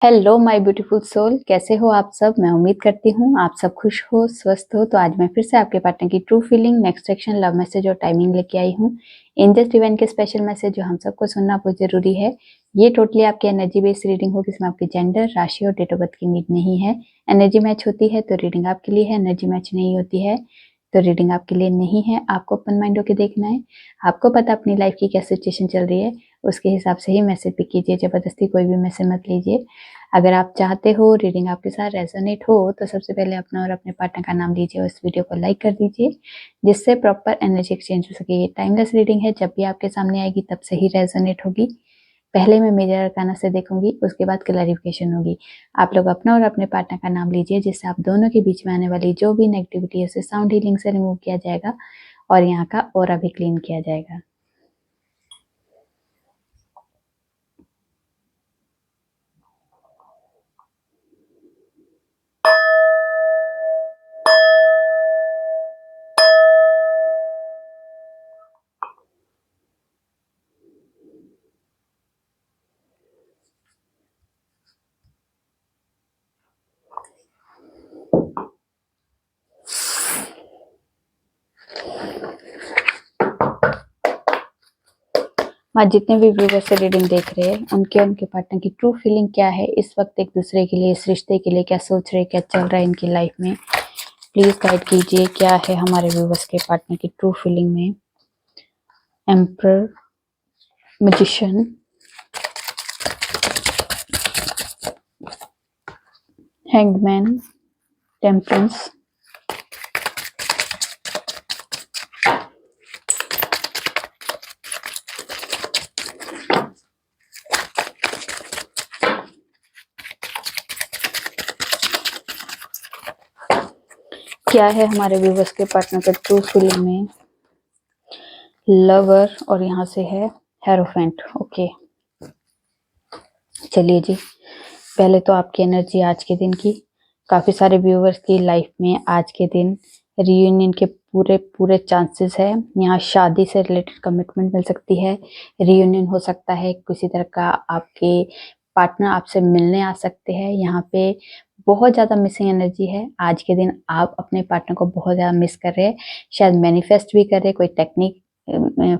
Hello my beautiful soul, कैसे हो आप सब। मैं उम्मीद करती हूँ आप सब खुश हो, स्वस्थ हो। तो आज मैं फिर से आपके पार्टनर की true feeling, next section, love message और टाइमिंग लेके आई हूँ। एंजल्स डिवाइन के स्पेशल मैसेज जो हम सबको सुनना बहुत जरूरी है। ये टोटली आपकी एनर्जी बेस्ड रीडिंग होगी, इसमें आपके जेंडर, राशि और डेट ऑफ बर्थ की नीड नहीं है। एनर्जी मैच होती है तो रीडिंग आपके लिए है, एनर्जी मैच नहीं होती है तो रीडिंग आपके लिए नहीं है। आपको ओपन माइंड होकर देखना है। आपको पता अपनी लाइफ की क्या सिचुएशन चल रही है, उसके हिसाब से ही मैसेज पिक कीजिए। जबरदस्ती कोई भी मैसेज मत लीजिए। अगर आप चाहते हो रीडिंग आपके साथ रेजोनेट हो तो सबसे पहले अपना और अपने पार्टनर का नाम लीजिए और इस वीडियो को लाइक कर दीजिए, जिससे प्रॉपर एनर्जी एक्सचेंज हो सके। ये टाइमलेस रीडिंग है, जब भी आपके सामने आएगी तब से ही रेजोनेट होगी। पहले मैं मेजर अरकाना से देखूंगी, उसके बाद क्लैरिफिकेशन होगी। आप लोग अपना और अपने पार्टनर का नाम लीजिए, जिससे आप दोनों के बीच में आने वाली जो भी नेगेटिविटी है उसे साउंड हीलिंग से रिमूव किया जाएगा और यहाँ का ऑरा भी क्लीन किया जाएगा। आज जितने भी व्यूवर्स से रीडिंग देख रहे हैं, उनके उनके पार्टनर की ट्रू फीलिंग क्या है इस वक्त एक दूसरे के लिए, इस रिश्ते के लिए, क्या सोच रहे, क्या चल रहा है इनकी लाइफ में, प्लीज गाइड कीजिए। क्या है हमारे व्यूवर्स के पार्टनर की ट्रू फीलिंग में। एम्परर, मैजिशियन, हैंगमैन, टेम्परेंस, क्या है हमारे व्यूवर्स के पार्टनर के ट्रू फीलिंग में। लवर और यहाँ से है हेरोफेंट। ओके, चलिए जी, पहले तो आपकी एनर्जी आज के दिन की। काफी सारे व्यूवर्स की लाइफ में आज के दिन रियूनियन के पूरे पूरे चांसेस है। यहाँ शादी से रिलेटेड कमिटमेंट मिल सकती है, रियूनियन हो सकता है, किसी तरह का आपके पार्टनर आपसे मिलने आ सकते हैं। यहाँ पे बहुत ज्यादा मिसिंग एनर्जी है। आज के दिन आप अपने पार्टनर को बहुत ज्यादा मिस कर रहे हैं, शायद मैनिफेस्ट भी कर रहे हैं, कोई टेक्निक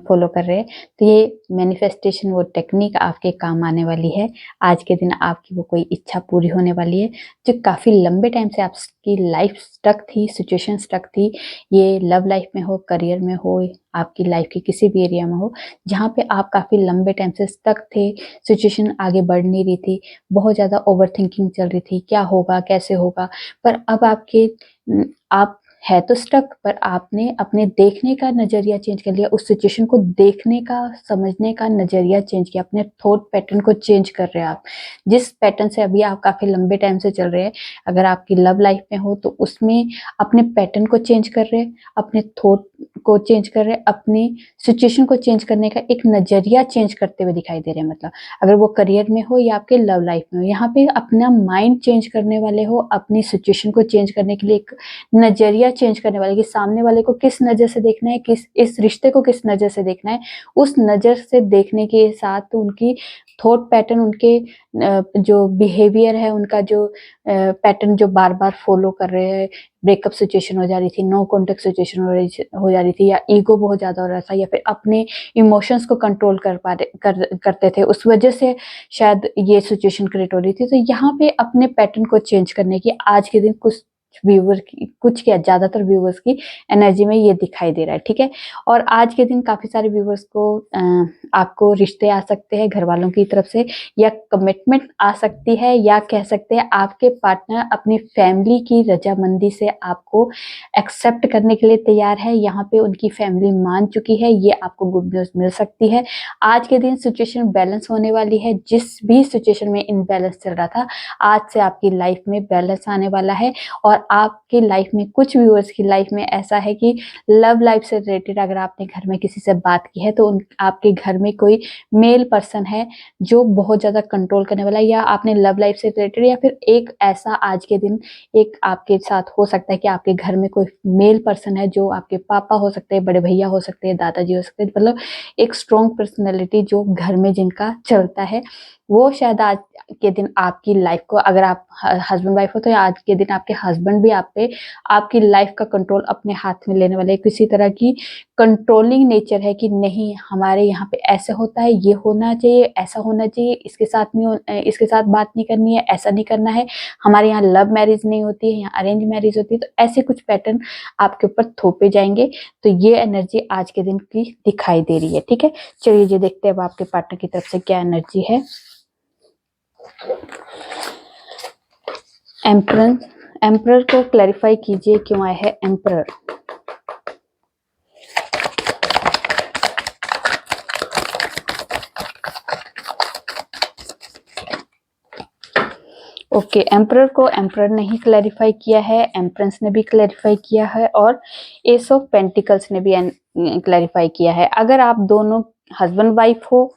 फॉलो कर रहे हैं। तो ये मैनिफेस्टेशन, वो टेक्निक आपके काम आने वाली है। आज के दिन आपकी वो कोई इच्छा पूरी होने वाली है जो काफी लंबे टाइम से आपकी लाइफ स्टक थी, सिचुएशन स्टक थी। ये लव लाइफ में हो, करियर में हो, आपकी लाइफ के किसी भी एरिया में हो, जहाँ पे आप काफी लंबे टाइम से स्टक थे, सिचुएशन आगे बढ़ नहीं रही थी, बहुत ज्यादा ओवर थिंकिंग चल रही थी, क्या होगा, कैसे होगा। पर अब आप है तो स्टक, पर आपने अपने देखने का नजरिया चेंज कर लिया, उस सिचुएशन को देखने का, समझने का नजरिया चेंज किया, अपने थॉट पैटर्न को चेंज कर रहे हैं आप। जिस पैटर्न से अभी आप काफी लंबे टाइम से चल रहे हैं, अगर आपकी लव लाइफ में हो तो उसमें अपने पैटर्न को चेंज कर रहे हैं, अपने थॉट को चेंज कर रहे हैं, अपनी सिचुएशन को चेंज करने का एक नजरिया चेंज करते हुए दिखाई दे रहे हैं। मतलब अगर वो करियर में हो या आपके लव लाइफ में हो, यहाँ पे अपना माइंड चेंज करने वाले हो, अपनी सिचुएशन को चेंज करने के लिए एक नजरिया चेंज करने वाले कि सामने वाले को किस नजर से देखना है, किस इस रिश्ते को किस नजर से देखना है। उस नजर से देखने के साथ उनकी थॉट पैटर्न, उनके जो बिहेवियर है, उनका जो पैटर्न जो बार बार फॉलो कर रहे हैं। ब्रेकअप सिचुएशन हो जा रही थी, नो कॉन्टेक्ट सिचुएशन हो जा रही थी, या ईगो बहुत ज्यादा हो रहा था, या फिर अपने इमोशंस को कंट्रोल करते थे, उस वजह से शायद ये सिचुएशन क्रिएट हो रही थी। तो यहाँ पे अपने पैटर्न को चेंज करने की आज के दिन कुछ क्या ज्यादातर व्यूवर्स की एनर्जी में ये दिखाई दे रहा है। ठीक है, और आज के दिन काफी सारे व्यूवर्स को आपको रिश्ते आ सकते हैं घर वालों की तरफ से, या कमिटमेंट आ सकती है, या कह सकते हैं आपके पार्टनर अपनी फैमिली की रजामंदी से आपको एक्सेप्ट करने के लिए तैयार है। यहाँ पे उनकी फैमिली मान चुकी है, ये आपको गुड न्यूज मिल सकती है। आज के दिन सिचुएशन बैलेंस होने वाली है। जिस भी सिचुएशन में इनबैलेंस चल रहा था, आज से आपकी लाइफ में बैलेंस आने वाला है। और आपकी लाइफ में, कुछ व्यूअर्स की लाइफ में ऐसा है कि लव लाइफ से रिलेटेड अगर आपने घर में किसी से बात की है तो आपके घर में कोई मेल पर्सन है जो बहुत ज्यादा कंट्रोल करने वाला है, या आपने लव लाइफ से रिलेटेड, या फिर एक ऐसा आज के दिन एक आपके साथ हो सकता है कि आपके घर में कोई मेल पर्सन है, जो आपके पापा हो सकते हैं, बड़े भैया हो सकते हैं, दादाजी हो सकते हैं, मतलब एक स्ट्रॉन्ग पर्सनैलिटी जो घर में जिनका चलता है। वो शायद आज के दिन आपकी लाइफ को, अगर आप हस्बैंड वाइफ हो तो आज के दिन आपके हस्बैंड भी आप पे आपकी लाइफ का कंट्रोल अपने हाथ में लेने वाले। किसी तरह की कंट्रोलिंग नेचर है कि नहीं, हमारे यहाँ पे ऐसे होता है, ये होना चाहिए, ऐसा होना चाहिए, इसके साथ नहीं, इसके साथ बात नहीं करनी है, ऐसा नहीं करना है, हमारे यहाँ लव मैरिज नहीं होती है, यहाँ अरेंज मैरिज होती है। तो ऐसे कुछ पैटर्न आपके ऊपर थोपे जाएंगे। तो ये एनर्जी आज के दिन की दिखाई दे रही है। ठीक है, चलिए ये देखते हैं अब आपके पार्टनर की तरफ से क्या एनर्जी है। एम्परर, एम्परर को क्लैरिफाई कीजिए क्यों आया है एम्परर। ओके, एम्परर को एम्परर ने ही क्लैरिफाई किया है, एम्प्रेंस ने भी क्लैरिफाई किया है और एस ऑफ पेंटिकल्स ने भी क्लैरिफाई किया है। अगर आप दोनों हस्बैंड वाइफ हो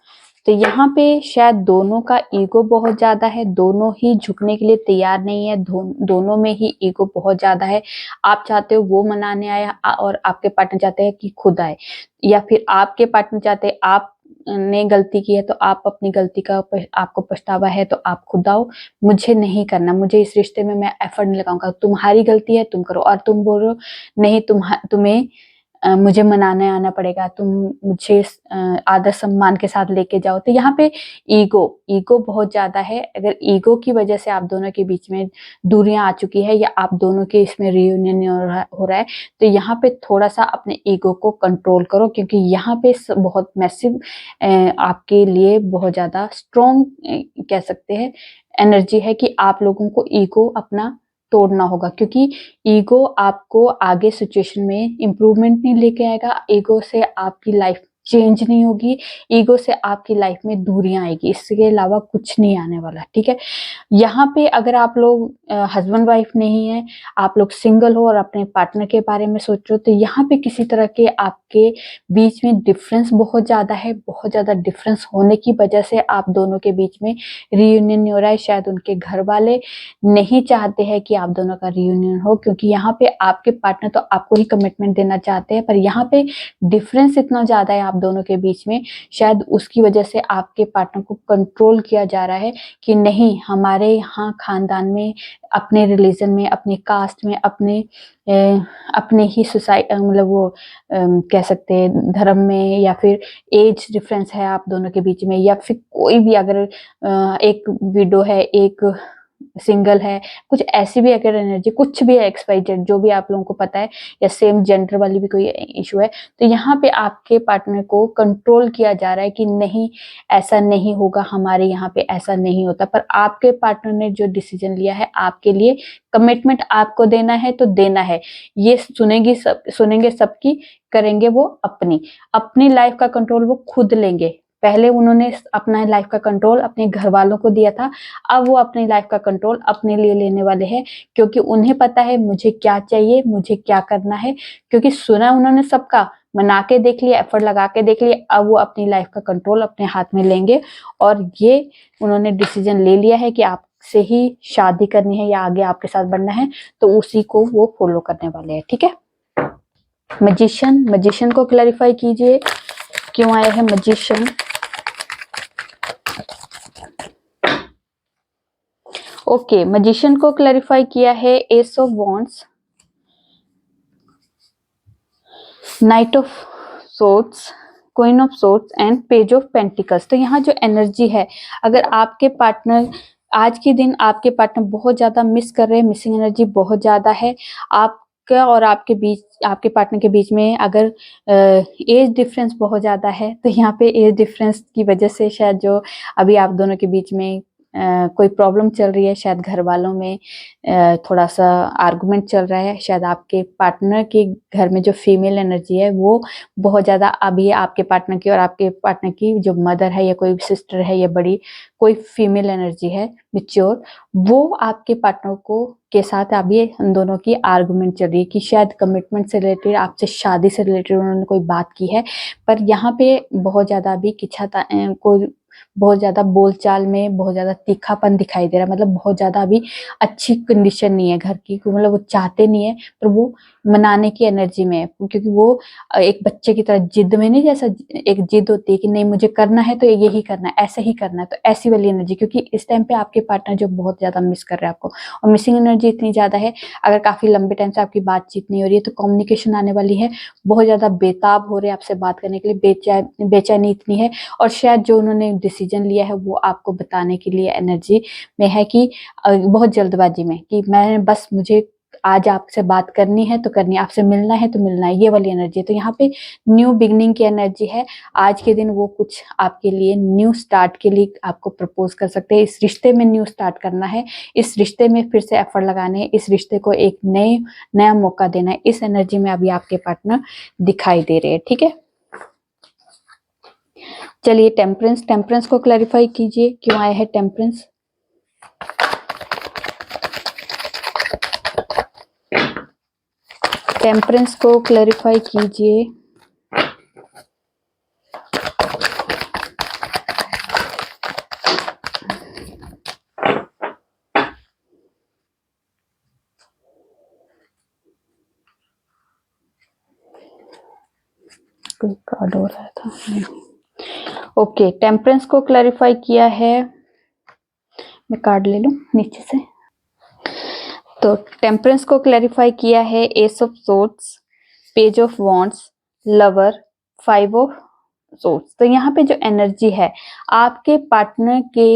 तो यहाँ पे शायद दोनों का ईगो बहुत ज्यादा है, दोनों ही झुकने के लिए तैयार नहीं है, दोनों में ही ईगो बहुत ज्यादा है। आप चाहते हो वो मनाने आए और आपके पार्टनर चाहते हैं कि खुद आए, या फिर आपके पार्टनर चाहते हैं आप ने गलती की है तो आप अपनी गलती का आपको पछतावा है तो आप खुद आओ, मुझे नहीं करना, मुझे इस रिश्ते में मैं एफर्ट नहीं लगाऊंगा, तुम्हारी गलती है तुम करो। और तुम बोल रहे हो नहीं, तुम्हें मुझे मनाने आना पड़ेगा, तुम मुझे आदर सम्मान के साथ लेके जाओ। तो यहाँ पे ईगो ईगो बहुत ज्यादा है। अगर ईगो की वजह से आप दोनों के बीच में दूरियां आ चुकी है या आप दोनों के इसमें रियूनियन हो रहा है तो यहाँ पे थोड़ा सा अपने ईगो को कंट्रोल करो, क्योंकि यहाँ पे बहुत मैसिव आपके लिए बहुत ज्यादा स्ट्रॉन्ग कह सकते हैं एनर्जी है कि आप लोगों को ईगो अपना तोड़ना होगा, क्योंकि ईगो आपको आगे सिचुएशन में इम्प्रूवमेंट नहीं लेके आएगा, ईगो से आपकी लाइफ चेंज नहीं होगी, ईगो से आपकी लाइफ में दूरियां आएगी, इसके अलावा कुछ नहीं आने वाला। ठीक है, यहाँ पे अगर आप लोग हस्बैंड वाइफ नहीं है, आप लोग सिंगल हो और अपने पार्टनर के बारे में सोच रहे हो तो यहाँ पे किसी तरह के आपके बीच में डिफरेंस बहुत ज्यादा है। बहुत ज्यादा डिफरेंस होने की वजह से आप दोनों के बीच में रियूनियन नहीं हो रहा है। शायद उनके घर वाले नहीं चाहते हैं कि आप दोनों का रियूनियन हो, क्योंकि यहाँ पे आपके पार्टनर तो आपको ही कमिटमेंट देना चाहते हैं, पर यहाँ पे डिफरेंस इतना ज्यादा है आप दोनों के बीच में, शायद उसकी वजह से आपके पार्टनर को कंट्रोल किया जा रहा है कि नहीं, हमारे यहाँ खानदान में, अपने रिलीजन में, अपने कास्ट में, अपने ही सोसाइटी, मतलब वो कह सकते हैं धर्म में, या फिर एज डिफरेंस है आप दोनों के बीच में, या फिर कोई भी अगर एक विडो है, एक सिंगल है, कुछ ऐसी भी अगर एनर्जी कुछ भी है, एक्सपाइटेड जो भी आप लोगों को पता है, या सेम जेंडर वाली भी कोई इशू है, तो यहाँ पे आपके पार्टनर को कंट्रोल किया जा रहा है कि नहीं, ऐसा नहीं होगा, हमारे यहाँ पे ऐसा नहीं होता। पर आपके पार्टनर ने जो डिसीजन लिया है आपके लिए, कमिटमेंट आपको देना है तो देना है, ये सुनेंगे सबकी, करेंगे वो अपनी लाइफ का कंट्रोल वो खुद लेंगे। पहले उन्होंने अपना लाइफ का कंट्रोल अपने घर वालों को दिया था, अब वो अपनी लाइफ का कंट्रोल अपने लिए लेने वाले हैं, क्योंकि उन्हें पता है मुझे क्या चाहिए, मुझे क्या करना है, क्योंकि सुना उन्होंने सबका, मना के देख लिया, एफर्ट लगा के देख लिया, अब वो अपनी लाइफ का कंट्रोल अपने हाथ में लेंगे। और ये उन्होंने डिसीजन ले लिया है कि आपसे ही शादी करनी है या आगे आपके साथ बढ़ना है, तो उसी को वो फॉलो करने वाले हैं। ठीक है, मजिशियन को क्लैरिफाई कीजिए क्यों आया है मजिशियन। ओके, मजिशियन को क्लैरिफाई किया है S of wands, night of swords, queen of swords and page of pentacles. तो यहाँ जो एनर्जी है, अगर आपके पार्टनर आज के दिन आपके पार्टनर बहुत ज्यादा मिस कर रहे हैं, मिसिंग एनर्जी बहुत ज्यादा है आपका और आपके बीच, आपके पार्टनर के बीच में अगर एज डिफरेंस बहुत ज्यादा है, तो यहाँ पे एज डिफरेंस की वजह से शायद जो अभी आप दोनों के बीच में कोई प्रॉब्लम चल रही है, शायद घर वालों में थोड़ा सा आर्गुमेंट चल रहा है, शायद आपके पार्टनर के घर में जो फीमेल एनर्जी है वो बहुत ज्यादा अभी आपके पार्टनर की, और आपके पार्टनर की जो मदर है या कोई सिस्टर है या बड़ी कोई फीमेल एनर्जी है मिच्योर, वो आपके पार्टनर को के साथ अभी हम दोनों की आर्गुमेंट चल रही है कि शायद कमिटमेंट से रिलेटेड, आपसे शादी से रिलेटेड उन्होंने कोई बात की है, पर यहाँ पे बहुत ज्यादा अभी कोई बहुत ज्यादा बोलचाल में बहुत ज्यादा तीखापन दिखाई दे रहा है, मतलब बहुत ज्यादा अभी अच्छी कंडीशन नहीं है घर की, मतलब वो चाहते नहीं है पर वो मनाने की एनर्जी में है, क्योंकि वो एक बच्चे की तरह जिद में नहीं, जैसा एक जिद होती है कि नहीं मुझे करना है तो यही करना है, ऐसे ही करना है, तो ऐसी वाली एनर्जी, क्योंकि इस टाइम पे आपके पार्टनर जो बहुत ज्यादा मिस कर रहे हैं आपको, और मिसिंग एनर्जी इतनी ज्यादा है, अगर काफी लंबे टाइम से आपकी बातचीत नहीं हो रही है तो कम्युनिकेशन आने वाली है, बहुत ज्यादा बेताब हो रहे हैं आपसे बात करने के लिए, बेचैनी इतनी है, और शायद जो उन्होंने डिसीजन लिया है वो आपको बताने के लिए एनर्जी में है कि बहुत जल्दबाजी में, कि मैं बस मुझे आज आपसे बात करनी है तो करनी है, आपसे मिलना है तो मिलना है, ये वाली एनर्जी है। तो यहाँ पे न्यू बिगनिंग की एनर्जी है, आज के दिन वो कुछ आपके लिए न्यू स्टार्ट के लिए आपको प्रपोज कर सकते हैं, इस रिश्ते में न्यू स्टार्ट करना है, इस रिश्ते में फिर से एफर्ट लगाने हैं, इस रिश्ते को एक नया मौका देना है, इस एनर्जी में अभी आपके पार्टनर दिखाई दे रहे हैं। ठीक है, चलिए टेम्परेंस को क्लैरिफाई कीजिए, क्यों आया है टेम्परेंस। टेम्परेंस को क्लैरिफाई कीजिए। कोई कार्ड हो रहा था, ओके, टेम्परेंस को क्लैरिफाई किया है, मैं कार्ड ले लूं नीचे से। तो टेम्परेंस को क्लैरिफाई किया है S of swords, page of wands, lover, 5 of swords. तो यहाँ पे जो एनर्जी है आपके पार्टनर के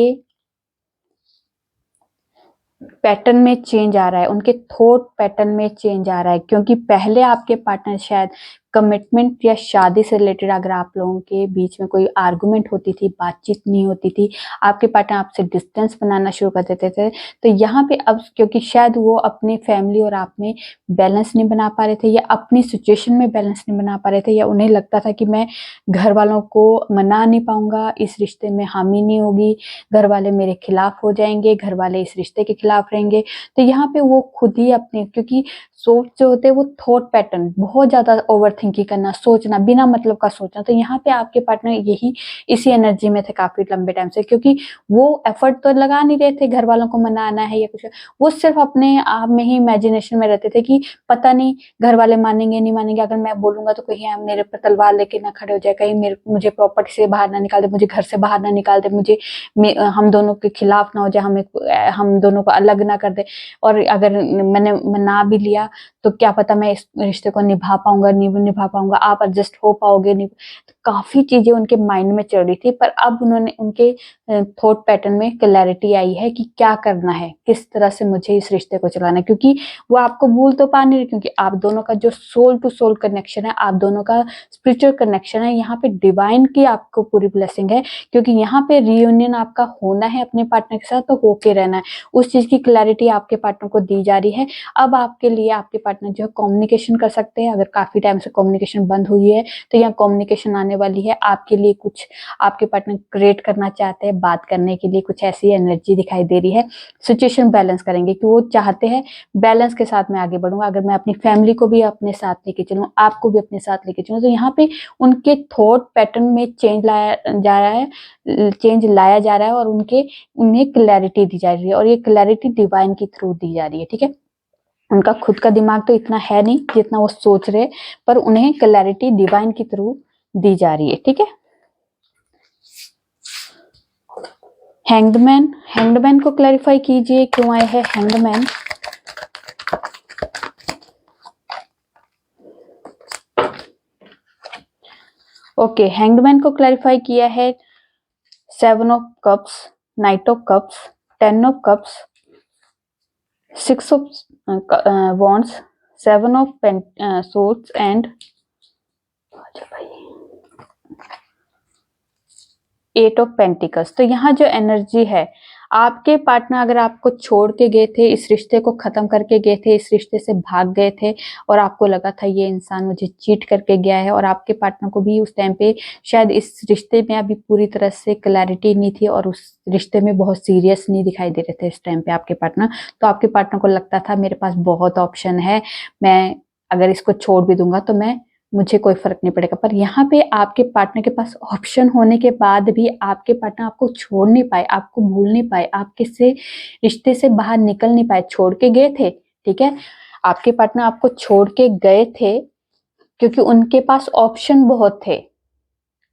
पैटर्न में चेंज आ रहा है, उनके थॉट पैटर्न में चेंज आ रहा है, क्योंकि पहले आपके पार्टनर शायद कमिटमेंट या शादी से रिलेटेड अगर आप लोगों के बीच में कोई आर्गुमेंट होती थी, बातचीत नहीं होती थी, आपके पार्टनर आपसे डिस्टेंस बनाना शुरू कर देते थे, तो यहाँ पे अब क्योंकि शायद वो अपनी फैमिली और आप में बैलेंस नहीं बना पा रहे थे, या अपनी सिचुएशन में बैलेंस नहीं बना पा रहे थे, या उन्हें लगता था कि मैं घर वालों को मना नहीं पाऊंगा, इस रिश्ते में हामी नहीं होगी, घर वाले मेरे खिलाफ हो जाएंगे, घर वाले इस रिश्ते के खिलाफ रहेंगे, तो यहाँ पे वो खुद ही अपने, क्योंकि सोच जो होते हैं वो थॉट पैटर्न, बहुत ज्यादा ओवर थिंकिंग करना, सोचना, बिना मतलब का सोचना, तो यहाँ पे आपके पार्टनर यही इसी एनर्जी में थे काफी लंबे टाइम से, क्योंकि वो एफर्ट तो लगा नहीं रहे थे घर वालों को मनाना है या कुछ, वो सिर्फ अपने आप में ही इमेजिनेशन में रहते थे कि पता नहीं घर वाले मानेंगे नहीं मानेंगे, अगर मैं बोलूंगा तो कहीं मेरे पर तलवार लेके ना खड़े हो जाए, कहीं मुझे प्रॉपर्टी से बाहर ना निकाल दे, मुझे घर से बाहर ना निकाल दे, मुझे हम दोनों के खिलाफ ना हो जाए, हम दोनों को अलग ना कर दे, और अगर मैंने मना भी लिया तो क्या पता मैं इस रिश्ते को निभा पाऊंगा नहीं निभा पाऊंगा, आप एडजस्ट हो पाओगे नहीं, तो काफी चीजें उनके माइंड में चल रही थी, पर अब उन्होंने उनके थॉट पैटर्न में क्लैरिटी आई है कि क्या करना है, किस तरह से मुझे इस रिश्ते को चलाना है, क्योंकि वो आपको भूल तो पा नहीं रहे, क्योंकि आप दोनों का जो सोल टू सोल कनेक्शन है, आप दोनों का स्पिरिचुअल कनेक्शन है, यहाँ पे डिवाइन की आपको पूरी ब्लेसिंग है, क्योंकि यहाँ पे रियूनियन आपका होना है अपने पार्टनर के साथ, तो होके रहना है, उस चीज की क्लैरिटी आपके पार्टनर को दी जा रही है। अब आपके लिए आपके पार्टनर जो है कम्युनिकेशन कर सकते हैं, अगर काफी टाइम से कम्युनिकेशन बंद हुई है तो यहाँ कम्युनिकेशन आने वाली है आपके लिए, कुछ आपके पार्टनर क्रिएट करना चाहते हैं बात करने के लिए, कुछ ऐसी एनर्जी दिखाई दे रही है, सिचुएशन बैलेंस करेंगे, कि वो चाहते हैं बैलेंस के साथ मैं आगे बढ़ूंगा, अगर मैं अपनी फैमिली को भी अपने साथ लेके चलूँ, आपको भी अपने साथ लेके चलूँ, तो यहाँ पे उनके थॉट पैटर्न में चेंज लाया जा रहा है, और उन्हें क्लैरिटी दी जा रही है, और ये क्लैरिटी डिवाइन के थ्रू दी जा रही है। ठीक है, उनका खुद का दिमाग तो इतना है नहीं जितना वो सोच रहे, पर उन्हें क्लैरिटी डिवाइन के थ्रू दी जा रही है। ठीक है, हैंग्डमैन को क्लैरिफाई कीजिए, क्यों आए हैं हैंग्डमैन। ओके, हैंग्डमैन को क्लैरिफाई किया है 7 of cups, night of cups, 10 of cups, 6 of wands, 7 of swords and 8 of pentacles. तो यहाँ जो एनर्जी है, आपके पार्टनर अगर आपको छोड़ के गए थे, इस रिश्ते को खत्म करके गए थे, इस रिश्ते से भाग गए थे, और आपको लगा था ये इंसान मुझे चीट करके गया है, और आपके पार्टनर को भी उस टाइम पे शायद इस रिश्ते में अभी पूरी तरह से क्लैरिटी नहीं थी, और उस रिश्ते में बहुत सीरियस नहीं दिखाई दे रहे थे इस टाइम पे आपके पार्टनर, तो आपके पार्टनर को लगता था मेरे पास बहुत ऑप्शन है, मैं अगर इसको छोड़ भी दूंगा तो मैं मुझे कोई फर्क नहीं पड़ेगा। पर यहाँ पे आपके पार्टनर के पास ऑप्शन होने के बाद भी आपके पार्टनर आपको छोड़ नहीं पाए, आपको भूल नहीं पाए, आपके से रिश्ते से बाहर निकल नहीं पाए, छोड़ के गए थे, ठीक है, आपके पार्टनर आपको छोड़ के गए थे क्योंकि उनके पास ऑप्शन बहुत थे।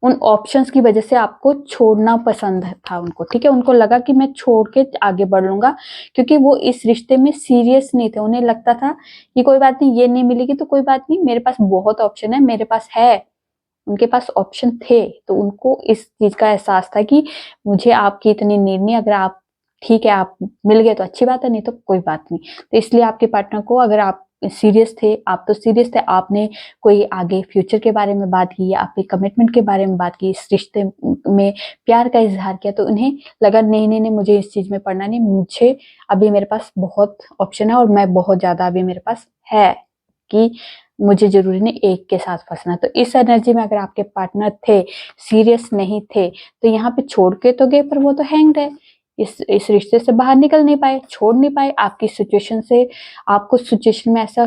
उन ऑप्शंस की वजह से आपको छोड़ना पसंद था उनको, ठीक है, उनको लगा कि मैं छोड़ के आगे बढ़ लूंगा, क्योंकि वो इस रिश्ते में सीरियस नहीं थे। उन्हें लगता था कि कोई बात नहीं, ये नहीं मिलेगी तो कोई बात नहीं, मेरे पास बहुत ऑप्शन है, मेरे पास है। उनके पास ऑप्शन थे, तो उनको इस चीज का एहसास था कि मुझे आपकी इतनी नीड नहीं, अगर आप ठीक है आप मिल गए तो अच्छी बात है, नहीं तो कोई बात नहीं। तो इसलिए आपके पार्टनर को, अगर आप सीरियस थे, आप तो सीरियस थे, आपने कोई आगे फ्यूचर के बारे में बात की या आपके कमिटमेंट के बारे में बात की, इस रिश्ते में प्यार का इजहार किया, तो उन्हें लगा नहीं नहीं नहीं, मुझे इस चीज में पड़ना नहीं, मुझे अभी मेरे पास बहुत ऑप्शन है और मैं बहुत ज्यादा अभी मेरे पास है कि मुझे जरूरी नहीं एक के साथ फंसना। तो इस एनर्जी में अगर आपके पार्टनर थे, सीरियस नहीं थे, तो यहाँ पे छोड़ के तो गए पर वो तो हैंग्ड है, इस रिश्ते से बाहर निकल नहीं पाए, छोड़ नहीं पाए आपकी सिचुएशन से। आपको सिचुएशन में ऐसा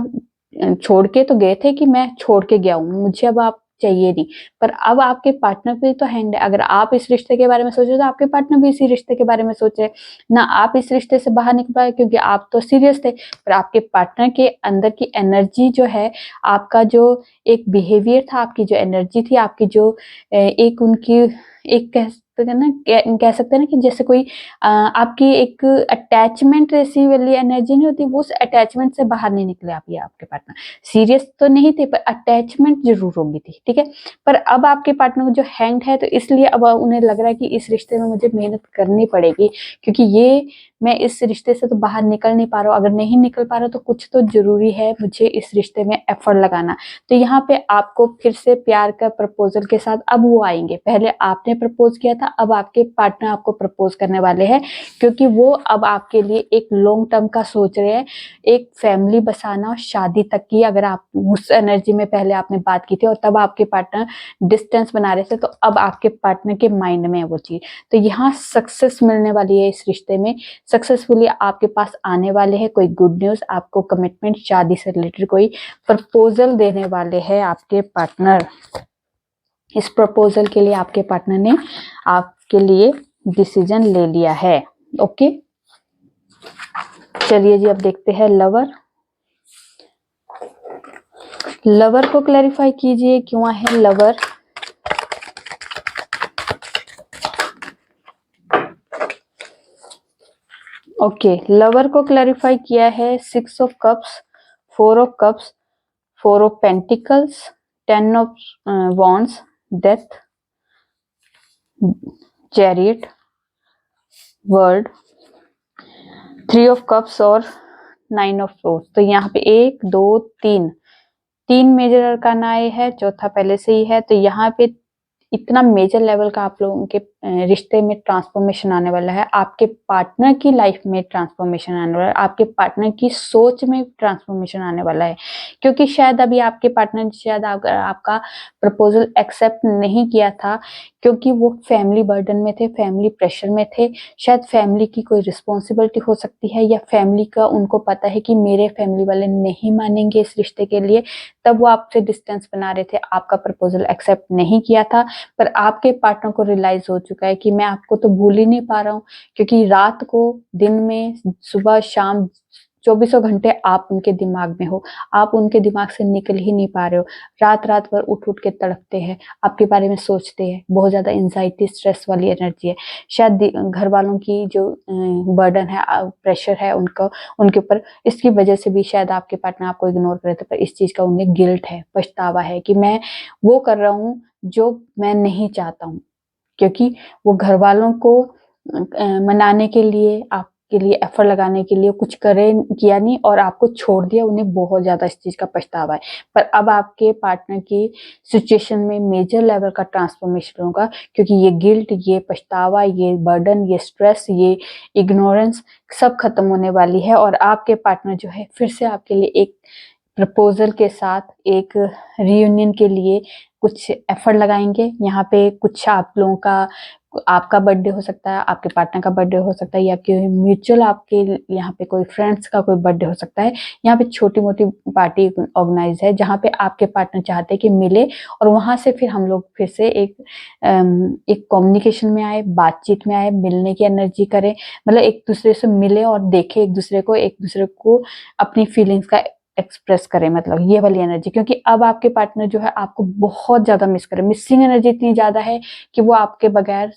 छोड़ के तो गए थे कि मैं छोड़ के गया हूँ, मुझे अब आप चाहिए नहीं, पर अब आपके पार्टनर पे तो हैंड है। अगर आप इस रिश्ते के बारे में सोचे तो आपके पार्टनर भी इसी रिश्ते के बारे में सोचे ना। आप इस रिश्ते से बाहर निकल पाए क्योंकि आप तो सीरियस थे, पर आपके पार्टनर के अंदर की एनर्जी जो है, आपका जो एक बिहेवियर था, आपकी जो एनर्जी थी, आपकी जो एक उनकी एक कह सकते हैं ना कि जैसे कोई आपकी एक अटैचमेंट ऐसी वाली एनर्जी नहीं होती, वो उस अटैचमेंट से बाहर नहीं निकले आप, ये आपके पार्टनर सीरियस तो नहीं थे पर अटैचमेंट जरूर होगी थी, ठीक है। पर अब आपके पार्टनर जो हैंग है, तो इसलिए अब उन्हें लग रहा है कि इस रिश्ते में मुझे मेहनत करनी पड़ेगी, क्योंकि ये मैं इस रिश्ते से तो बाहर निकल नहीं पा रहा हूँ। अगर नहीं निकल पा रहा तो कुछ तो जरूरी है मुझे इस रिश्ते में एफर्ट लगाना। तो यहाँ पे आपको फिर से प्यार का प्रपोजल के साथ अब वो आएंगे। पहले आपने प्रपोज किया था, अब आपके पार्टनर आपको प्रपोज करने वाले हैं, क्योंकि वो अब आपके लिए एक लॉन्ग टर्म का सोच रहे हैं, एक फैमिली बसाना और शादी तक की। अगर आप उस एनर्जी में पहले आपने बात की थी और तब आपके पार्टनर डिस्टेंस बना रहे थे, तो अब आपके पार्टनर के माइंड में है वो चीज। तो यहाँ सक्सेस मिलने वाली है इस रिश्ते में, सक्सेसफुली आपके पास आने वाले हैं कोई गुड न्यूज, आपको कमिटमेंट, शादी से रिलेटेड कोई प्रपोजल देने वाले हैं आपके पार्टनर। इस प्रपोजल के लिए आपके पार्टनर ने आपके लिए डिसीजन ले लिया है। ओके, चलिए जी अब देखते हैं लवर। लवर को क्लैरिफाई कीजिए, क्यों है लवर। ओके, लवर को क्लैरिफाई किया है 6 of cups, 4 of cups, 4 of pentacles, 10 of wands, death, chariot, world, 3 of cups और 9 ऑफ सोर्स। तो यहाँ पे 1 2 तीन मेजर अरकान आए हैं, चौथा पहले से ही है। तो यहाँ पे इतना मेजर लेवल का आप लोगों के रिश्ते में ट्रांसफॉर्मेशन आने वाला है, आपके पार्टनर की लाइफ में ट्रांसफॉर्मेशन आने वाला है, आपके पार्टनर की सोच में ट्रांसफॉर्मेशन आने वाला है। क्योंकि शायद अभी आपके पार्टनर शायद आपका प्रपोजल एक्सेप्ट नहीं किया था, क्योंकि वो फैमिली बर्डन में थे, फैमिली प्रेशर में थे। शायद फैमिली की कोई रिस्पॉन्सिबिलिटी हो सकती है, या फैमिली का उनको पता है कि मेरे फैमिली वाले नहीं मानेंगे इस रिश्ते के लिए, तब वो आपसे डिस्टेंस बना रहे थे, आपका प्रपोजल एक्सेप्ट नहीं किया था। पर आपके पार्टनर को रियलाइज हो चुका है कि मैं आपको तो भूल ही नहीं पा रहा हूँ, क्योंकि रात को, दिन में, सुबह शाम, 24 घंटे आप उनके दिमाग में हो, आप उनके दिमाग से निकल ही नहीं पा रहे हो। रात रात भर उठ उठ के तड़पते हैं, आपके बारे में सोचते हैं, बहुत ज्यादा एंजाइटी, स्ट्रेस वाली एनर्जी है। शायद घर वालों की जो बर्डन है, प्रेशर है उनका, उनके ऊपर, इसकी वजह से भी शायद आपके पार्टनर आपको इग्नोर कर रहे थे। पर इस चीज का उन्हें गिल्ट है, पछतावा है कि मैं वो कर रहा हूँ जो मैं नहीं चाहता हूँ, क्योंकि वो घर वालों को मनाने के लिए, आपके लिए एफर्ट लगाने के लिए कुछ किया नहीं और आपको छोड़ दिया। उन्हें बहुत ज्यादा इस चीज का पछतावा है। पर अब आपके पार्टनर की सिचुएशन में मेजर लेवल का ट्रांसफॉर्मेशन होगा, क्योंकि ये गिल्ट, ये पछतावा, ये बर्डन, ये स्ट्रेस, ये इग्नोरेंस सब खत्म होने वाली है। और आपके पार्टनर जो है फिर से आपके लिए एक प्रपोजल के साथ एक रियूनियन के लिए कुछ एफर्ट लगाएंगे। यहाँ पे कुछ आप लोगों का आपका बर्थडे हो सकता है, आपके पार्टनर का बर्थडे हो सकता है, या कोई म्यूचुअल आपके यहाँ पे कोई फ्रेंड्स का कोई बर्थडे हो सकता है। यहाँ पे छोटी-मोटी पार्टी ऑर्गेनाइज है जहाँ पे आपके पार्टनर चाहते हैं कि मिले और वहाँ से फिर हम लोग फिर से एक कम्युनिकेशन में आए, बातचीत में आए, मिलने की एनर्जी करें, मतलब एक दूसरे से मिले और देखें एक दूसरे को अपनी फीलिंग्स का एक्सप्रेस करें, मतलब ये वाली एनर्जी। क्योंकि अब आपके पार्टनर जो है आपको बहुत ज्यादा मिस करे, मिसिंग एनर्जी इतनी ज्यादा है कि वो आपके बगैर,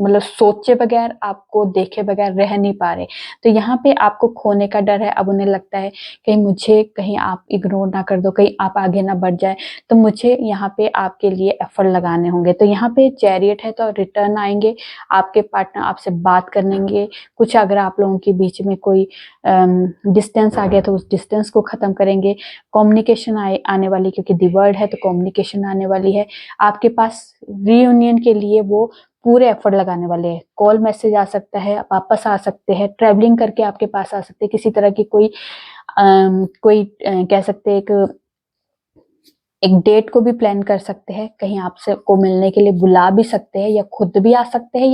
मतलब सोचे बगैर, आपको देखे बगैर रह नहीं पा रहे। तो यहाँ पे आपको खोने का डर है। अब उन्हें लगता है कहीं आप इग्नोर ना कर दो, कहीं आप आगे ना बढ़ जाए, तो मुझे यहाँ पे आपके लिए एफर्ट लगाने होंगे। तो यहाँ पे चैरियट है, तो रिटर्न आएंगे, आपके पार्टनर आपसे बात करेंगे। कुछ अगर आप लोगों के बीच में कोई डिस्टेंस आ गया तो उस डिस्टेंस को खत्म करेंगे। कम्युनिकेशन आने वाली, क्योंकि दी वर्ड है तो कम्युनिकेशन आने वाली है आपके पास। रीयूनियन के लिए वो पूरे एफर्ट लगाने वाले हैं। कॉल मैसेज आ सकता है, वापस आ सकते हैं, ट्रैवलिंग करके आपके पास आ सकते हैं, किसी तरह की कोई कह सकते हैं एक डेट को भी प्लान कर सकते हैं, कहीं आपसे को मिलने के लिए बुला भी सकते हैं, या खुद भी आ सकते हैं,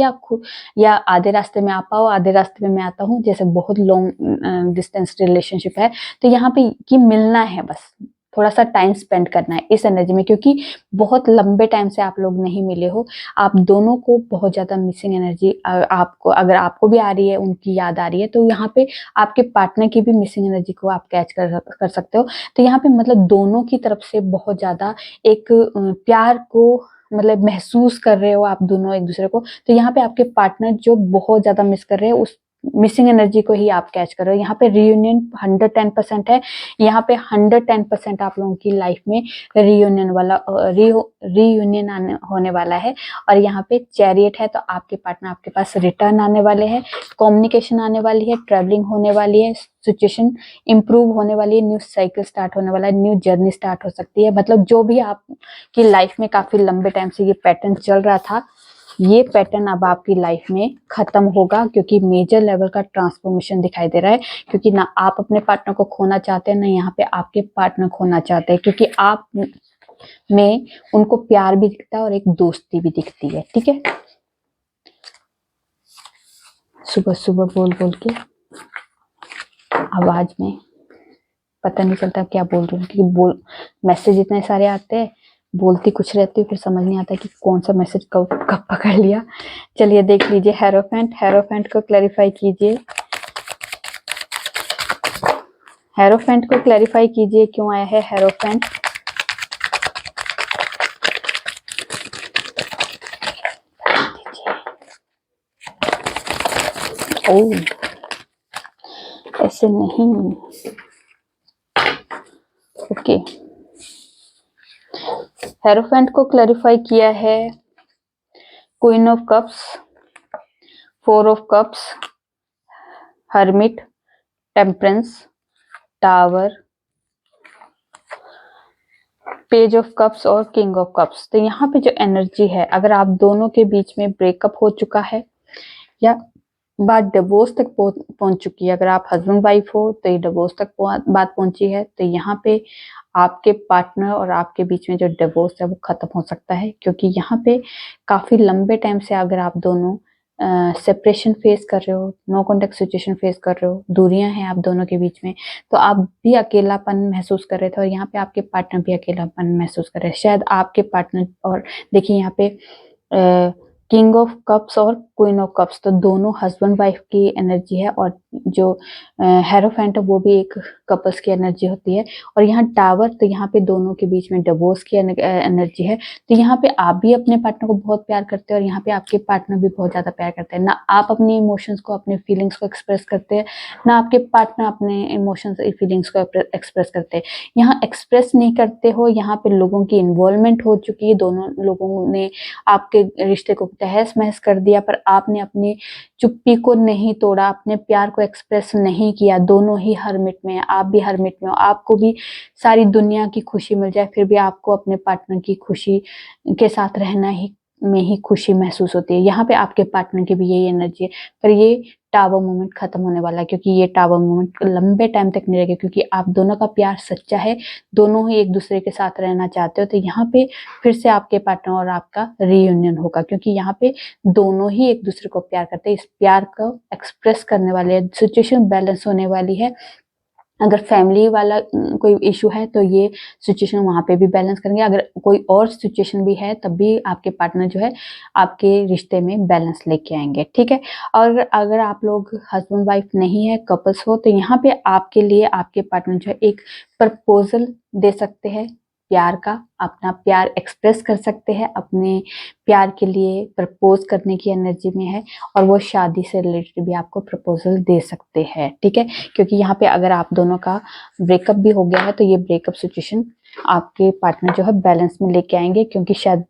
या आधे रास्ते में आप आओ, आधे रास्ते में मैं आता हूँ, जैसे बहुत लॉन्ग डिस्टेंस रिलेशनशिप है। तो यहाँ पे कि मिलना है, बस थोड़ा सा टाइम स्पेंड करना है इस एनर्जी में, क्योंकि बहुत लंबे टाइम से आप लोग नहीं मिले हो। आप दोनों को बहुत ज्यादा मिसिंग एनर्जी आपको, अगर आपको भी आ रही है, उनकी याद आ रही है, तो यहाँ पे आपके पार्टनर की भी मिसिंग एनर्जी को आप कैच कर सकते हो। तो यहाँ पे मतलब दोनों की तरफ से बहुत ज्यादा एक प्यार को मतलब महसूस कर रहे हो आप दोनों एक दूसरे को। तो यहाँ पे आपके पार्टनर जो बहुत ज्यादा मिस कर रहे हैं, उस मिसिंग एनर्जी को ही आप कैच कर रहे हो। यहाँ पे रियूनियन 110% है। यहाँ पे 110% आप लोगों की लाइफ में रियूनियन होने वाला है। और यहाँ पे चैरियट है, तो आपके पार्टनर आपके पास रिटर्न आने वाले हैं, कम्युनिकेशन आने वाली है, ट्रैवलिंग होने वाली है, सिचुएशन इंप्रूव होने वाली है, न्यू साइकिल स्टार्ट होने वाला है, न्यू जर्नी स्टार्ट हो सकती है। मतलब जो भी आपकी लाइफ में काफी लंबे टाइम से ये पैटर्न चल रहा था, ये पैटर्न अब आपकी लाइफ में खत्म होगा, क्योंकि मेजर लेवल का ट्रांसफॉर्मेशन दिखाई दे रहा है। क्योंकि ना आप अपने पार्टनर को खोना चाहते हैं, ना यहाँ पे आपके पार्टनर खोना चाहते हैं, क्योंकि आप में उनको प्यार भी दिखता है और एक दोस्ती भी दिखती है। ठीक है, सुबह सुबह बोल बोल के आवाज में पता नहीं चलता क्या बोल रही हूँ, क्योंकि मैसेज इतने सारे आते हैं, बोलती कुछ रहती है, फिर समझ नहीं आता कि कौन सा मैसेज कब पकड़ लिया। चलिए देख लीजिए, हेरोफेंट को क्लैरिफाई कीजिए, हेरोफेंट को क्लैरिफाई कीजिए, क्यों आया है हेरोफेंट। ओह, ऐसे नहीं, ओके। हेरोफेंट को क्लैरिफाई किया है queen of cups, 4 of cups, hermit, temperance, tower, page of cups और किंग ऑफ कप्स। तो यहाँ पे जो एनर्जी है, अगर आप दोनों के बीच में ब्रेकअप हो चुका है या बात डिवोर्स तक पहुंच चुकी है, अगर आप हस्बैंड वाइफ हो तो ये डिवोर्स तक बात पहुंची है, तो यहाँ पे आपके पार्टनर और आपके बीच में जो डिवोर्स है वो खत्म हो सकता है। क्योंकि यहाँ पे काफी लंबे टाइम से अगर आप दोनों सेपरेशन फेस कर रहे हो, नो कॉन्टेक्ट सिचुएशन फेस कर रहे हो, दूरियां हैं आप दोनों के बीच में, तो आप भी अकेलापन महसूस कर रहे थे और यहाँ पे आपके पार्टनर भी अकेलापन महसूस कर रहे हैं। शायद आपके पार्टनर, और देखिए यहाँ पे किंग ऑफ कप्स और क्वीन ऑफ कप्स, तो दोनों हस्बैंड वाइफ की एनर्जी है, और जो हेरोफेंट है वो भी एक कपल्स की एनर्जी होती है। और यहाँ टावर, तो यहाँ पे दोनों के बीच में डिवोर्स की एनर्जी है। तो यहाँ पे आप भी अपने पार्टनर को बहुत प्यार करते हैं और यहाँ पे आपके पार्टनर भी बहुत ज्यादा प्यार करते हैं। ना आप अपने इमोशंस को, अपने फीलिंग्स को एक्सप्रेस करते हैं, ना आपके पार्टनर अपने इमोशंस फीलिंग्स को एक्सप्रेस करते हैं। यहाँ एक्सप्रेस नहीं करते हो, यहाँ पे लोगों की इन्वॉल्वमेंट हो चुकी है, दोनों लोगों ने आपके रिश्ते को तहस महस कर दिया, पर आपने अपनी चुप्पी को नहीं तोड़ा, अपने प्यार को एक्सप्रेस नहीं किया। दोनों ही हर्मिट में, आप भी हर्मिट में हो, आपको भी सारी दुनिया की खुशी मिल जाए फिर भी आपको अपने पार्टनर की खुशी के साथ रहना ही में ही खुशी महसूस होती है। यहाँ पे आपके पार्टनर की भी यही एनर्जी है, पर ये टावर मोमेंट खत्म होने वाला है, क्योंकि ये टावर मोमेंट लंबे टाइम तक नहीं रहेगा, क्योंकि आप दोनों का प्यार सच्चा है, दोनों ही एक दूसरे के साथ रहना चाहते हो। तो यहाँ पे फिर से आपके पार्टनर और आपका रीयूनियन होगा, क्योंकि यहाँ पे दोनों ही एक दूसरे को प्यार करते हैं। इस प्यार को एक्सप्रेस करने वाले, सिचुएशन बैलेंस होने वाली है। अगर फैमिली वाला कोई इशू है तो ये सिचुएशन वहां पे भी बैलेंस करेंगे। अगर कोई और सिचुएशन भी है तब भी आपके पार्टनर जो है आपके रिश्ते में बैलेंस लेके आएंगे, ठीक है। और अगर आप लोग हस्बैंड वाइफ नहीं है, कपल्स हो, तो यहाँ पे आपके लिए आपके पार्टनर जो है एक प्रपोजल दे सकते हैं, प्यार का, अपना प्यार एक्सप्रेस कर सकते हैं, अपने प्यार के लिए प्रपोज करने की एनर्जी में है। और वो शादी से रिलेटेड भी आपको प्रपोजल दे सकते हैं, ठीक है। क्योंकि यहाँ पे अगर आप दोनों का ब्रेकअप भी हो गया है तो ये ब्रेकअप सिचुएशन आपके पार्टनर जो है बैलेंस में लेके आएंगे, क्योंकि शायद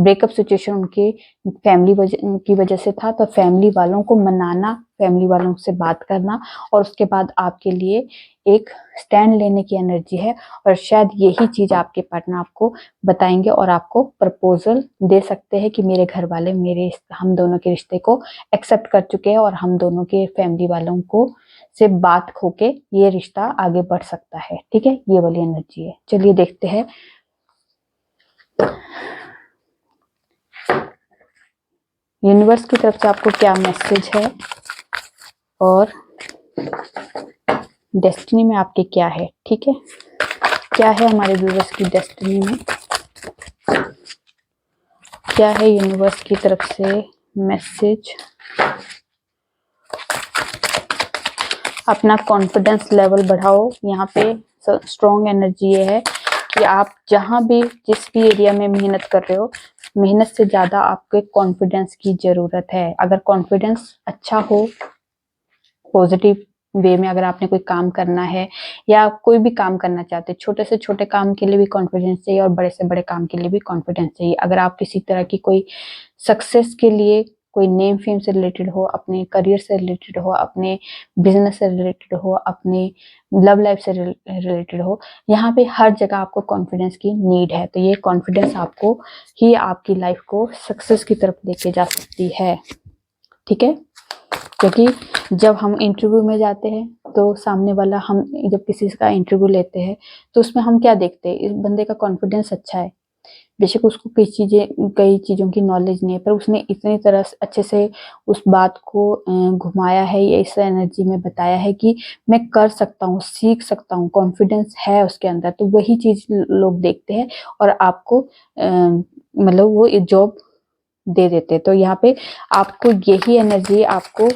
ब्रेकअप सिचुएशन उनके फैमिली की वजह से था। तो फैमिली वालों को मनाना, फैमिली वालों से बात करना और उसके बाद आपके लिए एक स्टैंड लेने की एनर्जी है। और शायद यही चीज आपके पार्टनर आपको बताएंगे और आपको प्रपोजल दे सकते हैं कि मेरे घर वाले हम दोनों के रिश्ते को एक्सेप्ट कर चुके हैं और हम दोनों के फैमिली वालों को से बात होके ये रिश्ता आगे बढ़ सकता है, ठीक है। ये वाली एनर्जी है। चलिए देखते हैं यूनिवर्स की तरफ से आपको क्या मैसेज है और डेस्टिनी में आपके क्या है, ठीक है। क्या है हमारे व्यूअर्स की डेस्टिनी में, क्या है यूनिवर्स की तरफ से मैसेज। अपना कॉन्फिडेंस लेवल बढ़ाओ। यहाँ पे स्ट्रॉन्ग एनर्जी ये है कि आप जहाँ भी जिस भी एरिया में मेहनत कर रहे हो, मेहनत से ज्यादा आपके कॉन्फिडेंस की जरूरत है। अगर कॉन्फिडेंस अच्छा हो, पॉजिटिव वे में अगर आपने कोई काम करना है या कोई भी काम करना चाहते हैं, छोटे से छोटे काम के लिए भी कॉन्फिडेंस चाहिए और बड़े से बड़े काम के लिए भी कॉन्फिडेंस चाहिए। अगर आप किसी तरह की कोई सक्सेस के लिए, कोई नेम फेम से रिलेटेड हो, अपने करियर से रिलेटेड हो, अपने बिजनेस से रिलेटेड हो, अपने लव लाइफ से रिलेटेड हो, यहाँ पे हर जगह आपको कॉन्फिडेंस की नीड है। तो ये कॉन्फिडेंस आपको ही आपकी लाइफ को सक्सेस की तरफ लेके जा सकती है, ठीक है। क्योंकि जब हम इंटरव्यू में जाते हैं तो सामने वाला, हम जब किसी का इंटरव्यू लेते हैं तो उसमें हम क्या देखते हैं, इस बंदे का कॉन्फिडेंस अच्छा है। बेशक उसको कई चीजों की नॉलेज नहीं है, पर उसने इतनी तरह अच्छे से उस बात को घुमाया है या इस एनर्जी में बताया है कि मैं कर सकता हूँ, सीख सकता हूँ, कॉन्फिडेंस है उसके अंदर। तो वही चीज लोग देखते हैं और आपको मतलब वो जॉब दे देते। तो यहाँ पे आपको यही एनर्जी आपको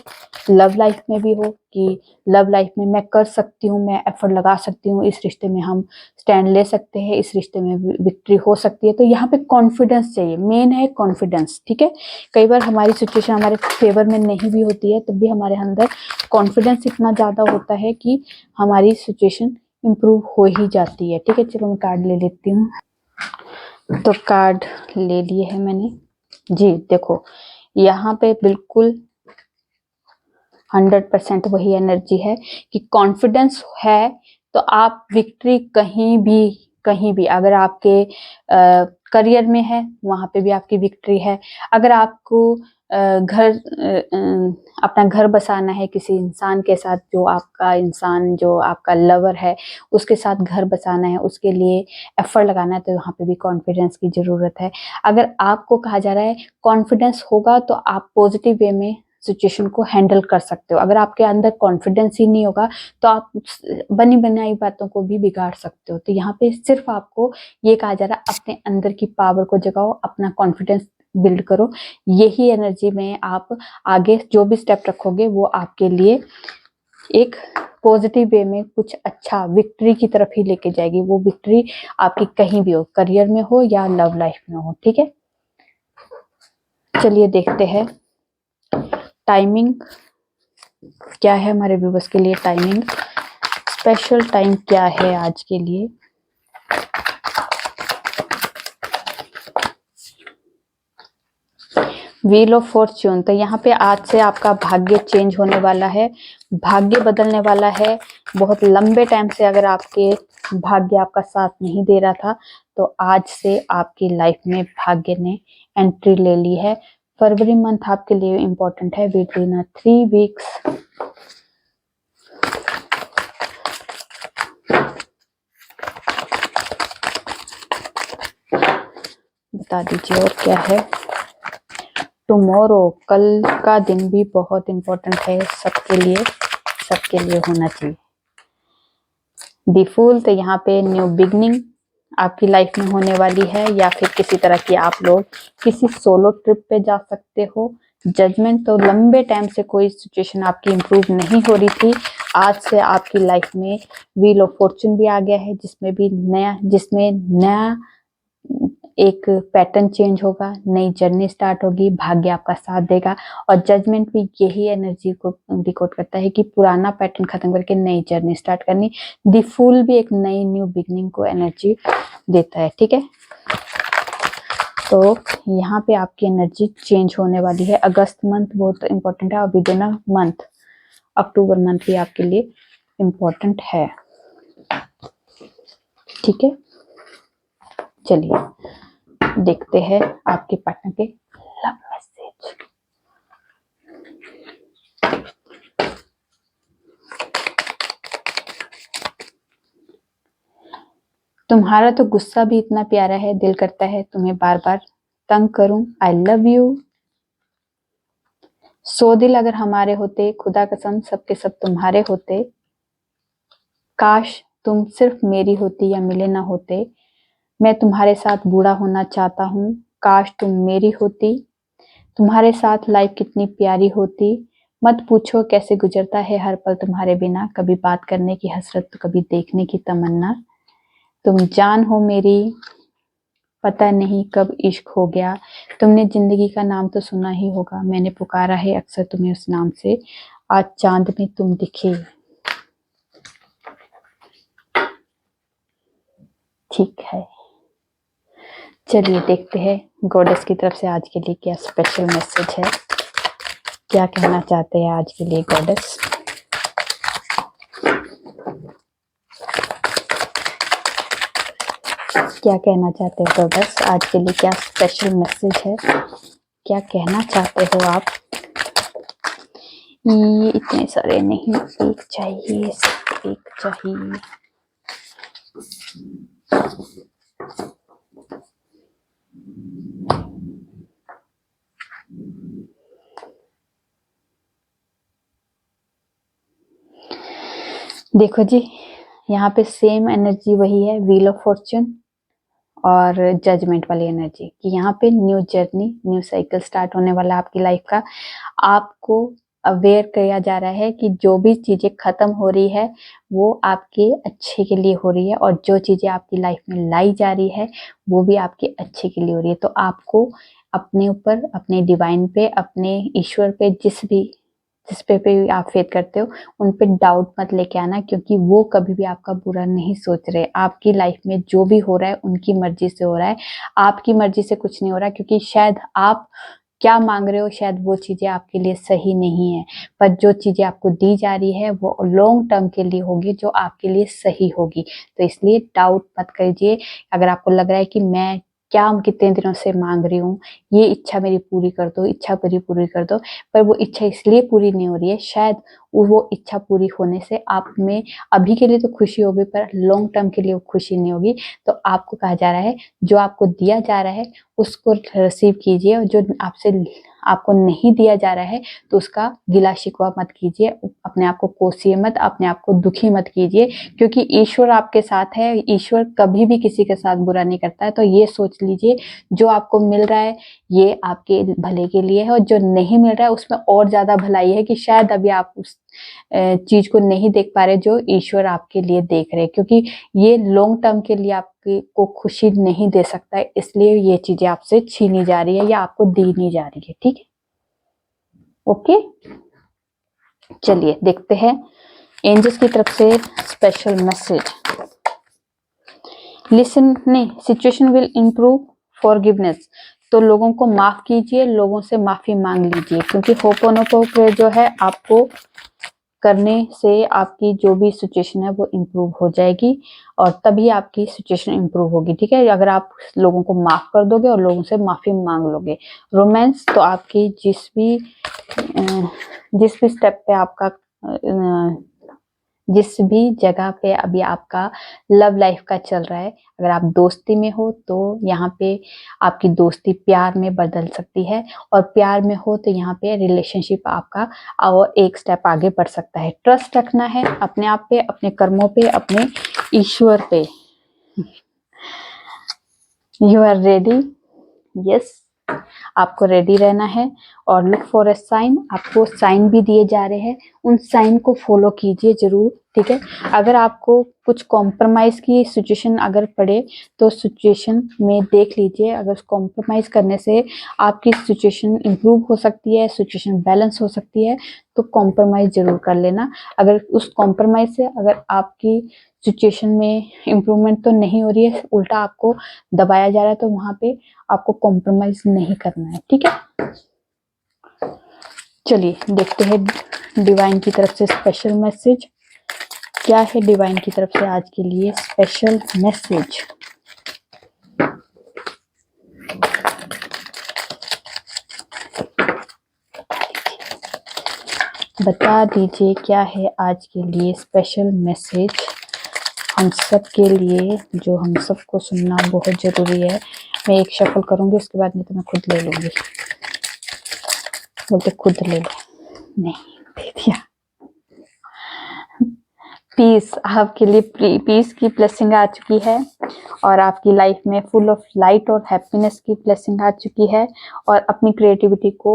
लव लाइफ में भी हो कि लव लाइफ में मैं कर सकती हूँ, मैं एफर्ट लगा सकती हूँ, इस रिश्ते में हम स्टैंड ले सकते हैं, इस रिश्ते में विक्ट्री हो सकती है। तो यहाँ पे कॉन्फिडेंस चाहिए, मेन है कॉन्फिडेंस, ठीक है। कई बार हमारी सिचुएशन हमारे फेवर में नहीं भी होती है, तब भी हमारे अंदर कॉन्फिडेंस इतना ज्यादा होता है कि हमारी सिचुएशन इम्प्रूव हो ही जाती है, ठीक है। चलो मैं कार्ड ले लेती हूँ। तो कार्ड ले लिए है मैंने जी। देखो यहाँ पे बिल्कुल 100% वही एनर्जी है कि कॉन्फिडेंस है तो आप विक्ट्री कहीं भी अगर आपके करियर में है वहां पे भी आपकी विक्ट्री है। अगर आपको अपना घर बसाना है किसी इंसान के साथ, जो आपका लवर है उसके साथ घर बसाना है, उसके लिए एफर्ट लगाना है, तो यहाँ पे भी कॉन्फिडेंस की जरूरत है। अगर आपको कहा जा रहा है कॉन्फिडेंस होगा तो आप पॉजिटिव वे में सिचुएशन को हैंडल कर सकते हो। अगर आपके अंदर कॉन्फिडेंस ही नहीं होगा तो आप बनी बनाई बातों को भी बिगाड़ सकते हो। तो यहाँ पे सिर्फ आपको ये कहा जा रहा है अपने अंदर की पावर को जगाओ, अपना कॉन्फिडेंस बिल्ड करो। यही एनर्जी में आप आगे जो भी स्टेप रखोगे वो आपके लिए एक पॉजिटिव वे में कुछ अच्छा विक्ट्री की तरफ ही लेके जाएगी। वो विक्ट्री आपकी कहीं भी हो, करियर में हो या लव लाइफ में हो, ठीक है। चलिए देखते हैं टाइमिंग क्या है हमारे व्यूवर्स के लिए। टाइमिंग, स्पेशल टाइम क्या है आज के लिए। व्हील ऑफ फॉर्च्यून, तो यहाँ पे आज से आपका भाग्य चेंज होने वाला है, भाग्य बदलने वाला है। बहुत लंबे टाइम से अगर आपके भाग्य आपका साथ नहीं दे रहा था तो आज से आपकी लाइफ में भाग्य ने एंट्री ले ली है। फरवरी मंथ आपके लिए इम्पोर्टेंट है। विद इन 3 वीक्स बता दीजिए और क्या है। टुमारो, कल का दिन भी बहुत इम्पोर्टेंट है सबके लिए होना चाहिए। दी फूल, तो यहाँ पे न्यू बिगनिंग आपकी लाइफ में होने वाली है, या फिर किसी तरह की आप लोग किसी सोलो ट्रिप पे जा सकते हो। जजमेंट, तो लंबे टाइम से कोई सिचुएशन आपकी इम्प्रूव नहीं हो रही थी, आज से आपकी लाइफ में व्हील ऑफ फॉर्चून भी आ गया है, जिसमें नया एक पैटर्न चेंज होगा, नई जर्नी स्टार्ट होगी, भाग्य आपका साथ देगा। और जजमेंट भी यही एनर्जी को डिकोड करता है कि पुराना पैटर्न खत्म करके नई जर्नी स्टार्ट करनी। दी फूल भी एक नई न्यू बिगनिंग को एनर्जी देता है, ठीक है। तो यहाँ पे आपकी एनर्जी चेंज होने वाली है। अगस्त मंथ बहुत इंपॉर्टेंट है और with in month October month भी आपके लिए इम्पोर्टेंट है, ठीक है। चलिए देखते हैं आपके पार्टनर के लव मैसेज। तुम्हारा तो गुस्सा भी इतना प्यारा है, दिल करता है तुम्हें बार बार तंग करूं। I love you. 100 दिल अगर हमारे होते, खुदा कसम सबके सब तुम्हारे होते। काश तुम सिर्फ मेरी होती या मिले ना होते। मैं तुम्हारे साथ बूढ़ा होना चाहता हूँ, काश तुम मेरी होती। तुम्हारे साथ लाइफ कितनी प्यारी होती। मत पूछो कैसे गुजरता है हर पल तुम्हारे बिना, कभी बात करने की हसरत तो कभी देखने की तमन्ना। तुम जान हो मेरी, पता नहीं कब इश्क हो गया। तुमने जिंदगी का नाम तो सुना ही होगा, मैंने पुकारा है अक्सर तुम्हें उस नाम से। आज चांद में तुम दिखे। ठीक है, चलिए देखते हैं गॉडेस की तरफ से आज के लिए क्या स्पेशल मैसेज है, क्या कहना चाहते हैं आज के लिए गॉडेस। क्या कहना चाहते हो गॉडेस आज के लिए, क्या स्पेशल मैसेज है, क्या कहना चाहते हो आप। ये इतने सारे नहीं, एक चाहिए, सिर्फ एक चाहिए। देखो जी, यहाँ पे सेम एनर्जी वही है, व्हील ऑफ फॉर्चून और जजमेंट वाली एनर्जी कि यहाँ पे new journey, new cycle start होने वाला आपकी लाइफ का। आपको अवेयर किया जा रहा है कि जो भी चीजें खत्म हो रही है वो आपके अच्छे के लिए हो रही है, और जो चीजें आपकी लाइफ में लाई जा रही है वो भी आपके अच्छे के लिए हो रही है। तो आपको अपने ऊपर, अपने डिवाइन पे, अपने ईश्वर पे, जिस पे भी आप फेथ करते हो उन पे डाउट मत लेके आना, क्योंकि वो कभी भी आपका बुरा नहीं सोच रहे। आपकी लाइफ में जो भी हो रहा है उनकी मर्जी से हो रहा है, आपकी मर्जी से कुछ नहीं हो रहा, क्योंकि शायद आप क्या मांग रहे हो शायद वो चीजें आपके लिए सही नहीं है, पर जो चीजें आपको दी जा रही है वो लॉन्ग टर्म के लिए होगी, जो आपके लिए सही होगी। तो इसलिए डाउट मत कीजिए। अगर आपको लग रहा है कि मैं क्या कितने दिनों से मांग रही हूँ, ये इच्छा मेरी पूरी कर दो, इच्छा मेरी पूरी कर दो, पर वो इच्छा इसलिए पूरी नहीं हो रही है, शायद वो इच्छा पूरी होने से आप में अभी के लिए तो खुशी होगी पर लॉन्ग टर्म के लिए वो खुशी नहीं होगी। तो आपको कहा जा रहा है जो आपको दिया जा रहा है उसको रिसीव कीजिए, और जो आपको नहीं दिया जा रहा है तो उसका गिला शिकवा मत कीजिए, अपने आप को कोसिए मत, अपने आप को दुखी मत कीजिए, क्योंकि ईश्वर आपके साथ है। ईश्वर कभी भी किसी के साथ बुरा नहीं करता है। तो ये सोच लीजिए जो आपको मिल रहा है ये आपके भले के लिए है, और जो नहीं मिल रहा है उसमें और ज्यादा भलाई है कि शायद अभी आप उस चीज को नहीं देख पा रहे जो ईश्वर आपके लिए देख रहे, क्योंकि ये लॉन्ग टर्म के लिए आपको खुशी नहीं दे सकता है, इसलिए ये चीजें आपसे छीनी जा रही है या आपको दी नहीं जा रही है, ठीक है। ओके, चलिए देखते हैं एंजल्स की तरफ से स्पेशल मैसेज। लिसन, नहीं, सिचुएशन विल इम्प्रूव, फॉरगिवनेस, तो लोगों को माफ कीजिए, लोगों से माफी मांग लीजिए, क्योंकि होपोनोपो जो है आपको करने से आपकी जो भी सिचुएशन है वो इम्प्रूव हो जाएगी और तभी आपकी सिचुएशन इम्प्रूव होगी। ठीक है, अगर आप लोगों को माफ कर दोगे और लोगों से माफी मांग लोगे। रोमांस तो आपकी जिस भी स्टेप पे आपका जिस भी जगह पे अभी आपका लव लाइफ का चल रहा है, अगर आप दोस्ती में हो तो यहाँ पे आपकी दोस्ती प्यार में बदल सकती है और प्यार में हो तो यहाँ पे रिलेशनशिप आपका और एक स्टेप आगे बढ़ सकता है। ट्रस्ट रखना है अपने आप पे, अपने कर्मों पे, अपने ईश्वर पे। You are ready? यस, आपको रेडी रहना है और लुक फॉर अ साइन। आपको साइन भी दिए जा रहे हैं, उन साइन को फॉलो कीजिए जरूर। ठीक है, अगर आपको कुछ कॉम्प्रोमाइज की सिचुएशन अगर पड़े तो सिचुएशन में देख लीजिए, अगर कॉम्प्रोमाइज करने से आपकी सिचुएशन इंप्रूव हो सकती है, सिचुएशन बैलेंस हो सकती है, तो कॉम्प्रोमाइज जरूर कर लेना। अगर उस कॉम्प्रोमाइज से अगर आपकी सिचुएशन में इम्प्रूवमेंट तो नहीं हो रही है, उल्टा आपको दबाया जा रहा है, तो वहां पे आपको कॉम्प्रोमाइज नहीं करना है। ठीक है, चलिए देखते हैं डिवाइन की तरफ से स्पेशल मैसेज क्या है। डिवाइन की तरफ से आज के लिए स्पेशल मैसेज बता दीजिए, क्या है आज के लिए स्पेशल मैसेज हम सब के लिए, जो हम सबको सुनना बहुत जरूरी है। मैं एक शफल करूंगी, उसके बाद नहीं तो मैं खुद ले लूंगी। बोलते खुद ले लो, नहीं दे दिया। पीस, आपके लिए पीस की ब्लेसिंग आ चुकी है और आपकी लाइफ में फुल ऑफ लाइट और हैप्पीनेस की ब्लेसिंग आ चुकी है। और अपनी क्रिएटिविटी को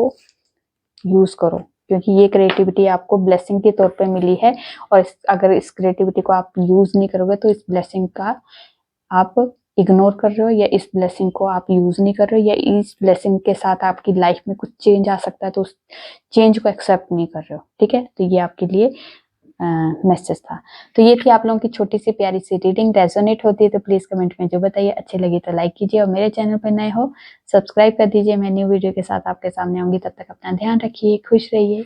यूज करो, क्योंकि ये क्रिएटिविटी आपको ब्लेसिंग के तौर पे मिली है और अगर इस क्रिएटिविटी को आप यूज नहीं करोगे तो इस ब्लेसिंग का आप इग्नोर कर रहे हो, या इस ब्लेसिंग को आप यूज नहीं कर रहे हो, या इस ब्लेसिंग के साथ आपकी लाइफ में कुछ चेंज आ सकता है तो उस चेंज को एक्सेप्ट नहीं कर रहे हो। ठीक है, तो ये आपके लिए मैसेज था। तो ये थी आप लोगों की छोटी सी प्यारी सी रीडिंग। रेजोनेट होती है तो प्लीज कमेंट में जो बताइए। अच्छी लगी तो लाइक कीजिए और मेरे चैनल पर नए हो सब्सक्राइब कर दीजिए। मैं न्यू वीडियो के साथ आपके सामने आऊंगी, तब तक अपना ध्यान रखिए, खुश रहिए।